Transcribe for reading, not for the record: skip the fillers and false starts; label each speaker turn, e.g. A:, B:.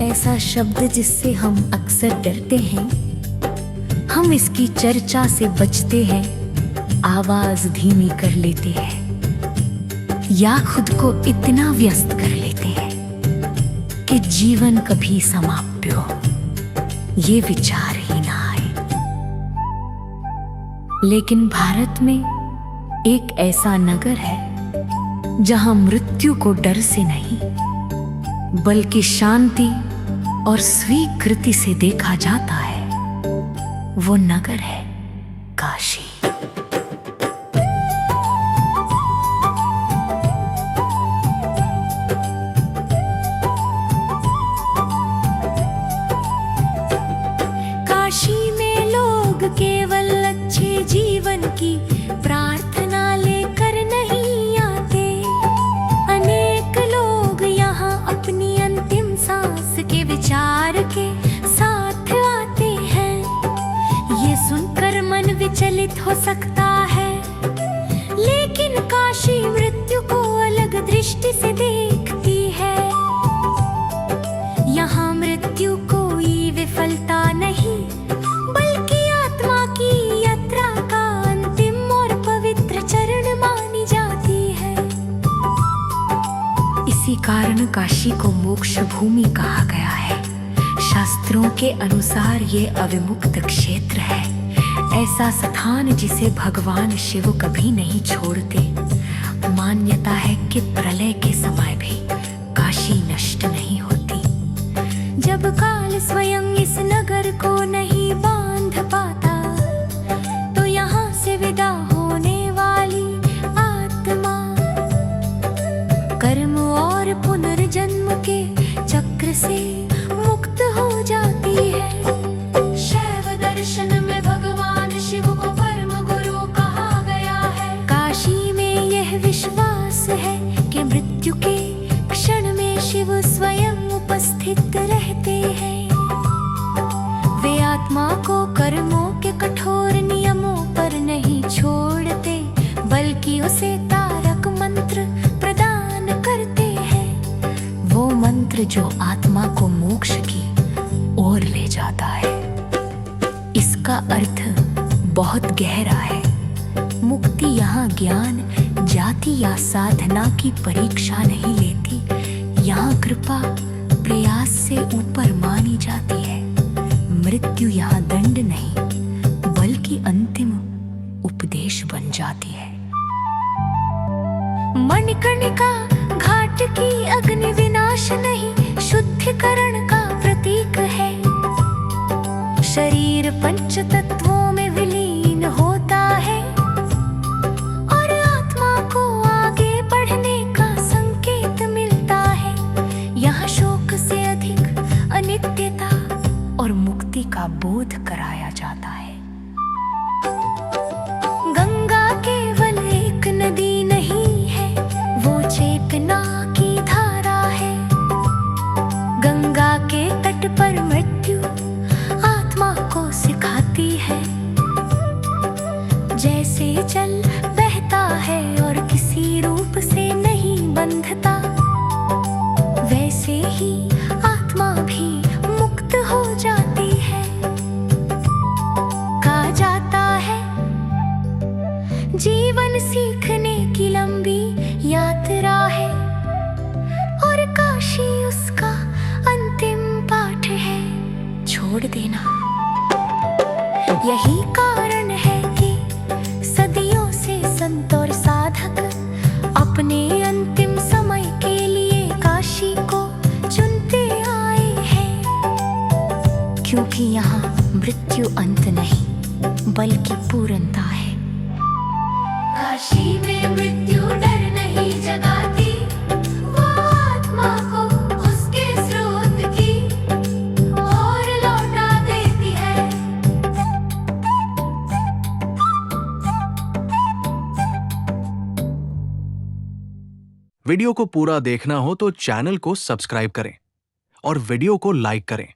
A: ऐसा शब्द जिससे हम अक्सर डरते हैं, हम इसकी चर्चा से बचते हैं, आवाज धीमी कर लेते हैं या खुद को इतना व्यस्त कर लेते हैं कि जीवन कभी समाप्य हो ये विचार ही ना आए। लेकिन भारत में एक ऐसा नगर है जहां मृत्यु को डर से नहीं बल्कि शांति और स्वीकृति से देखा जाता है। वो नगर है काशी। काशी में लोग केवल अच्छे जीवन की प्रार्थना लेकर नहीं आते। अनेक लोग यहाँ अपनी अंतिम सांस के विचार के साथ आते हैं। ये सुनकर मन विचलित हो सकता है, लेकिन काशी मृत्यु को अलग दृष्टि से देखती है। यहाँ मृत्यु कोई विफलता नहीं बल्कि आत्मा की यात्रा का अंतिम और पवित्र चरण मानी जाती है। इसी कारण काशी को मोक्ष भूमि कहा गया है। शास्त्रों के अनुसार ये अविमुक्त क्षेत्र है, ऐसा स्थान जिसे भगवान शिव कभी नहीं छोड़ते। मान्यता है कि प्रलय के समय भी काशी नष्ट नहीं होती। जब काल स्वयं इस नगर को नहीं बांध पाता, तो यहाँ से विदा होने वाली आत्मा कर्म और पुनर्जन्म के चक्र से मुक्त हो जाती है। शैव दर्शन में भगवान शिव को परम गुरु कहा गया है। काशी में यह विश्वास है कि मृत्यु के क्षण में शिव स्वयं उपस्थित रहते हैं। वे आत्मा को कर्मों के कठोर नियमों पर नहीं छोड़ते बल्कि उसे तारक मंत्र प्रदान करते हैं। वो मंत्र जो आत्मा को मोक्ष की ओर ले जाता है। इसका अर्थ बहुत गहरा है। मुक्ति यहाँ ज्ञान, जाति या साधना की परीक्षा नहीं लेती। यहाँ कृपा प्रयास से ऊपर मानी जाती है। मृत्यु यहाँ दंड नहीं बल्कि अंतिम उपदेश बन जाती है। मणिकर्णिका घाट की अग्नि विनाश नहीं, शुद्धिकरण का प्रतीक है। शरीर पंच तत्वों में विलीन होता है और आत्मा को आगे बढ़ने का संकेत मिलता है। यहाँ शोक से अधिक अनित्यता और मुक्ति का बोध कराया जाता है। गंगा केवल एक नदी नहीं है, वो चेतना की धारा है। गंगा के तट पर मृत्यु आत्मा को सिखाती है। जैसे जल बहता है और किसी रूप से नहीं बंधता, वैसे ही आत्मा भी मुक्त हो जाती है। कहा जाता है जीवन सीखने की लंबी यात्रा है और काशी उसका अंतिम पाठ है। छोड़ देना। यही कारण है कि सदियों से संत और साधक अपने अंतिम समय के लिए काशी को चुनते आए हैं, क्योंकि यहाँ मृत्यु अंत नहीं बल्कि पूर्णता है। काशी में मृत्यु डर नहीं जगाती, वो आत्मा को उसके स्रोत की ओर लौटा देती है।
B: वीडियो को पूरा देखना हो तो चैनल को सब्सक्राइब करें और वीडियो को लाइक करें।